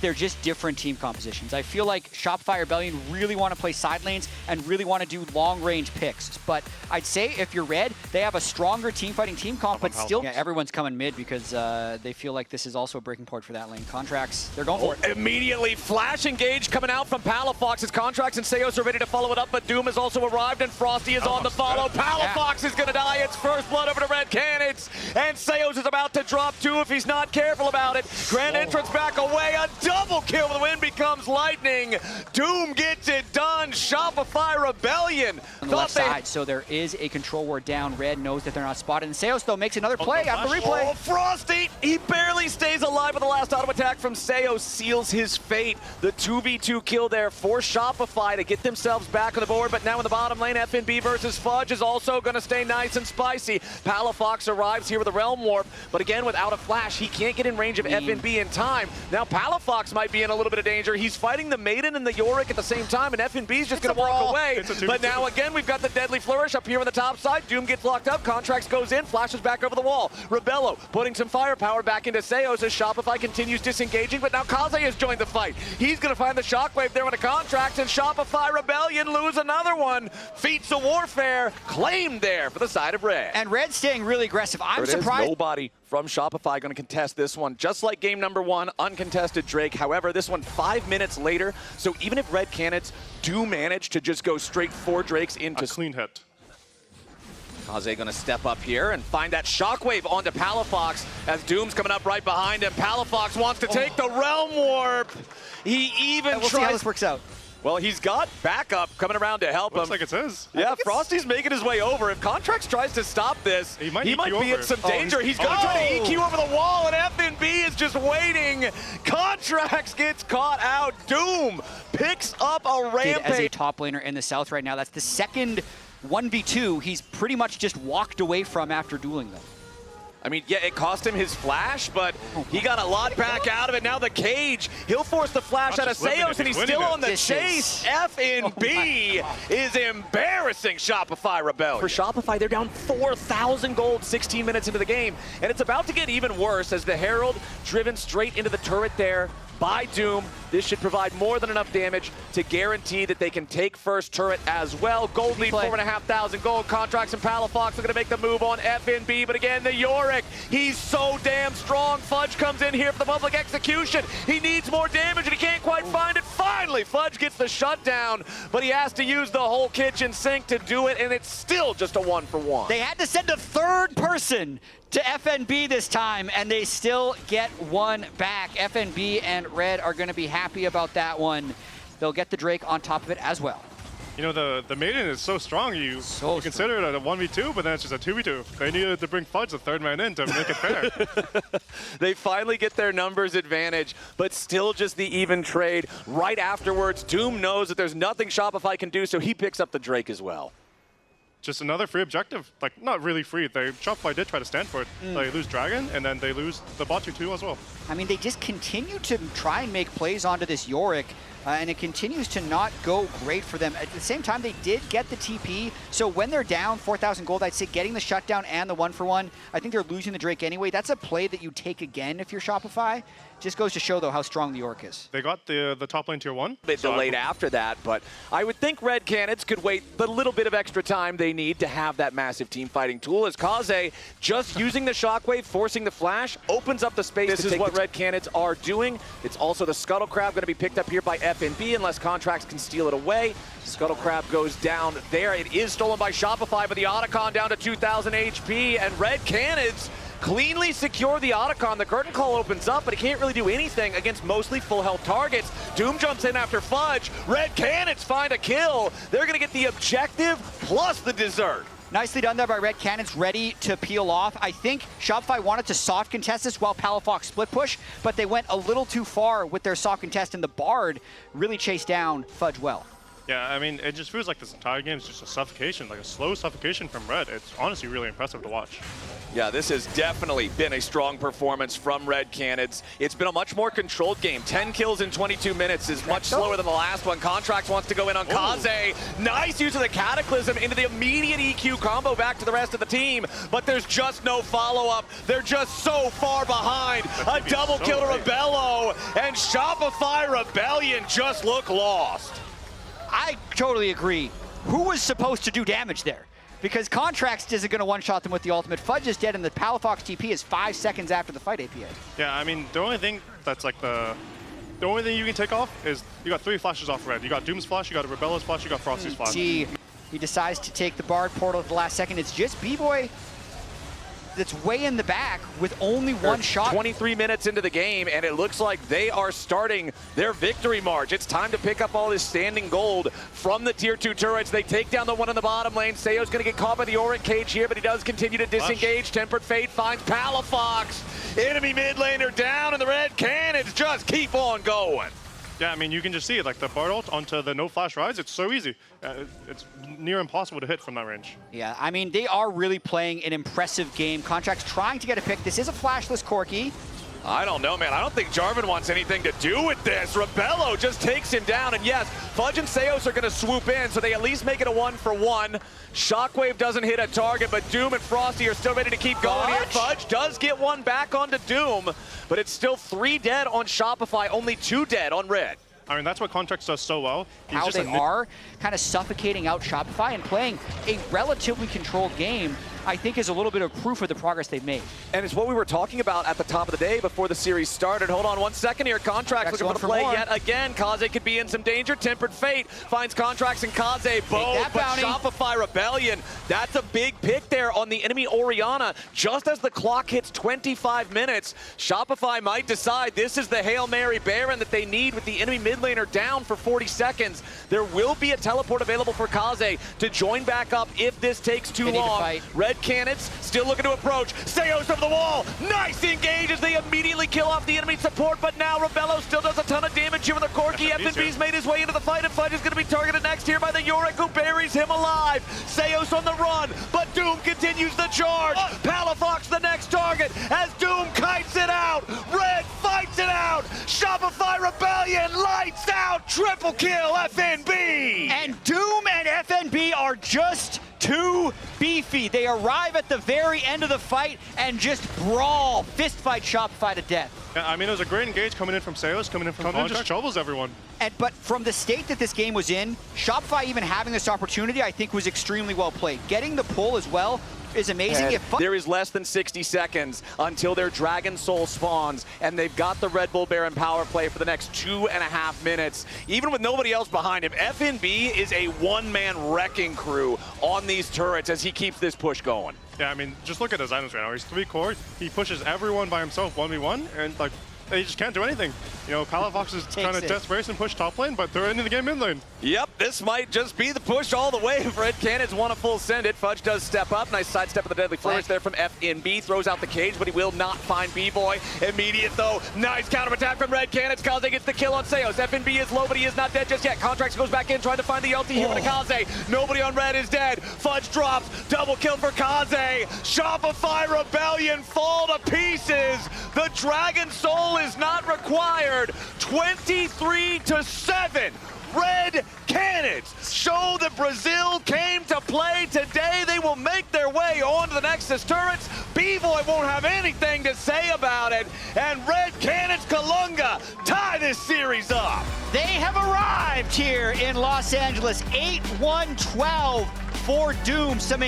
They're just different team compositions. I feel like Shopify Rebellion really want to play side lanes and really want to do long-range picks. But I'd say if you're Red, they have a stronger team-fighting team comp, but still, yeah, everyone's coming mid because they feel like this is also a breaking point for that lane. Contracts, they're going for it. Immediately, flash engage coming out from Palafox. His Contracts and Zeus are ready to follow it up, but Doom has also arrived, and Frosty is on the follow. Palafox is going to die. It's first blood over to Red Canids, and Zeus is about to drop two if he's not careful about it. Grand entrance back away. A double kill. The win becomes lightning. Doom gets it done. Shopify Rebellion. On the left side, so there is a control ward down. Red knows that they're not spotted, and Zeus, though, makes another play out of the replay. Oh, Frosty, he barely stays alive with the last auto attack from Zeus, seals his fate. The 2v2 kill there for Shopify to get themselves back on the board, but now in the bottom lane, FNB versus Fudge is also going to stay nice and spicy. Palafox arrives here with a Realm Warp, but again, without a flash, he can't get in range of FNB in time. Now Palafox might be in a little bit of danger. He's fighting the Maiden and the Yorick at the same time, and FNB's just going to walk away. But now again, we've got the Deadly Flourish up here on the top side. Doom gets locked up, Contracts goes in, flashes back over the wall. Rebello putting some firepower back into Zeus as Shopify continues disengaging, but now Kaze has joined the fight. He's going to find the Shockwave there on the Contracts, and Shopify Rebellion lose another one. Feats of Warfare claimed there for the side of Red. And Red staying really aggressive. I'm surprised. Nobody from Shopify going to contest this one. Just like game number one, uncontested Drake. However, this one 5 minutes later, so even if Red Canids do manage to just go straight 4 Drakes into... A clean hit. Kaze going to step up here and find that Shockwave onto Palafox as Doom's coming up right behind him. Palafox wants to take the Realm Warp. He even we'll see how this works out. Well, he's got backup coming around to help him. Looks like it's his. Yeah, Frosty's making his way over. If Contracts tries to stop this, he might be in some danger. He's going to try to EQ over the wall, and FNB is just waiting. Contracts gets caught out. Doom picks up a rampage. As a top laner in the South right now, that's the second 1v2 he's pretty much just walked away from after dueling them. I mean, yeah, it cost him his flash, but he got a lot back out of it. Now the cage, he'll force the flash out of Zeus, and he's still on the chase. FNB is embarrassing Shopify Rebellion. For Shopify, they're down 4,000 gold 16 minutes into the game, and it's about to get even worse as the Herald driven straight into the turret there by Doom. This should provide more than enough damage to guarantee that they can take first turret as well. Gold lead, 4,500 gold. Contracts and Palafox are going to make the move on FNB, but again, the Yorick, he's so damn strong. Fudge comes in here for the public execution. He needs more damage, and he can't quite find it. Finally, Fudge gets the shutdown, but he has to use the whole kitchen sink to do it, and it's still just a 1-for-1. They had to send a third person to FNB this time, and they still get one back. FNB and Red are going to be happy about that one. They'll get the Drake on top of it as well. You know, the Maiden is so strong, you consider it a 1v2, but then it's just a 2v2. They needed to bring Fudge, the third man in, to make it fair. They finally get their numbers advantage, but still just the even trade. Right afterwards, Doom knows that there's nothing Shopify can do, so he picks up the Drake as well. Just another free objective. Like, not really free. Shopify did try to stand for it. They lose Dragon, and then they lose the bot too as well. I mean, they just continue to try and make plays onto this Yorick, and it continues to not go great for them. At the same time, they did get the TP, so when they're down 4,000 gold, I'd say getting the shutdown and the 1-for-1, I think they're losing the Drake anyway. That's a play that you take again if you're Shopify. Just goes to show, though, how strong the Yorick is. They got the top lane tier 1. They delayed after that, but I would think Red Canids could wait the little bit of extra time they need to have that massive team fighting tool, as Kaze, just using the Shockwave, forcing the flash, opens up the space. This is what Red Canids are doing. It's also the Scuttle Crab going to be picked up here by FNB unless Contracts can steal it away. Scuttle Crab goes down there. It is stolen by Shopify, but the Otacon down to 2,000 HP, and Red Canids cleanly secure the Otacon. The curtain call opens up, but he can't really do anything against mostly full health targets. Doom jumps in after Fudge. Red Canids find a kill. They're going to get the objective plus the dessert. Nicely done there by Red Canids, ready to peel off. I think Shopify wanted to soft contest this while Palafox split push, but they went a little too far with their soft contest, and the Bard really chased down Fudge well. Yeah, I mean, it just feels like this entire game is just a suffocation, like a slow suffocation from Red. It's honestly really impressive to watch. Yeah, this has definitely been a strong performance from Red Canids. It's been a much more controlled game. 10 kills in 22 minutes is much slower than the last one. Contracts wants to go in on Kaze. Nice use of the Cataclysm into the immediate EQ combo back to the rest of the team, but there's just no follow-up. They're just so far behind. A double kill to Rebello, and Shopify Rebellion just look lost. I totally agree. Who was supposed to do damage there? Because Contracts isn't going to one-shot them with the ultimate. Fudge is dead, and the Palafox TP is 5 seconds after the fight APA. Yeah, I mean, the only thing that's like the only thing you can take off is you got 3 flashes off Red. You got Doom's flash, you got Rebello's flash, you got Frosty's flash. He decides to take the Bard portal at the last second. It's just B-Boy that's way in the back with only one shot. 23 minutes into the game, and it looks like they are starting their victory march. It's time to pick up all this standing gold from the tier 2 turrets. They take down the one in the bottom lane. Seo's going to get caught by the Auric cage here, but he does continue to disengage. Tempered Fate finds Palafox. Enemy mid laner down, and the Red Canids just keep on going. Yeah, I mean, you can just see it, like the Bard ult onto the no flash rise, it's so easy. It's near impossible to hit from that range. Yeah, I mean, they are really playing an impressive game. Contracts trying to get a pick. This is a flashless Corki. I don't know, man. I don't think Jarvan wants anything to do with this. Rebello just takes him down, and yes, Fudge and Seos are going to swoop in, so they at least make it a 1-for-1. Shockwave doesn't hit a target, but Doom and Frosty are still ready to keep going here. Fudge does get one back onto Doom, but it's still 3 dead on Shopify, only 2 dead on Red. I mean, that's what Contracts does so well. How they are kind of suffocating out Shopify and playing a relatively controlled game, I think is a little bit of proof of the progress they've made. And it's what we were talking about at the top of the day before the series started. Hold on 1 second here. Contracts looking for the play yet again. Kaze could be in some danger. Tempered Fate finds Contracts and Kaze both, but Shopify Rebellion, that's a big pick there on the enemy Orianna. Just as the clock hits 25 minutes, Shopify might decide this is the Hail Mary Baron that they need with the enemy mid laner down for 40 seconds. There will be a teleport available for Kaze to join back up if this takes too long. Red Canids still looking to approach. Seos over the wall. Nice engage as they immediately kill off the enemy support, but now Rebello still does a ton of damage here with the Corki. FNB's made his way into the fight, and Fudge is going to be targeted next here by the Yorick, who buries him alive. Seos on the run, but Doom continues the charge. Palafox the next target as Doom kites it out. Red fights it out. Shopify Rebellion lights out. Triple kill FNB. And Doom and FNB are just too beefy. They arrive at the very end of the fight and just brawl, fist fight Shopify to death. Yeah, I mean, it was a great engage coming in from Seos, coming in from Contracts. Just shovels everyone. But from the state that this game was in, Shopify even having this opportunity, I think was extremely well played. Getting the pull as well is amazing. There is less than 60 seconds until their Dragon Soul spawns, and they've got the Red Bull Baron power play for the next 2.5 minutes. Even with nobody else behind him, FNB is a one-man wrecking crew on these turrets as he keeps this push going. Yeah, I mean, just look at his items right now. He's 3 core, he pushes everyone by himself 1v1, and like, they just can't do anything. You know, Palafox is trying to desperation push top lane, but they're ending the game mid lane. Yep, this might just be the push all the way if Red Canids want a full send it. Fudge does step up. Nice sidestep of the Deadly Flourish there from FNB. Throws out the cage, but he will not find B-Boy. Immediate, though. Nice counterattack from Red Canids. Kaze gets the kill on Seos. FNB is low, but he is not dead just yet. Contracts goes back in, trying to find the LT here with the Kaze. Nobody on Red is dead. Fudge drops. Double kill for Kaze. Shopify Rebellion fall to pieces. The Dragon Soul is not required. 23-7. Red Canids show that Brazil came to play today. They will make their way on to the Nexus turrets. B-Boy won't have anything to say about it. And Red Canids Kalunga tie this series up. They have arrived here in Los Angeles. 8-1-12 for Doom. Some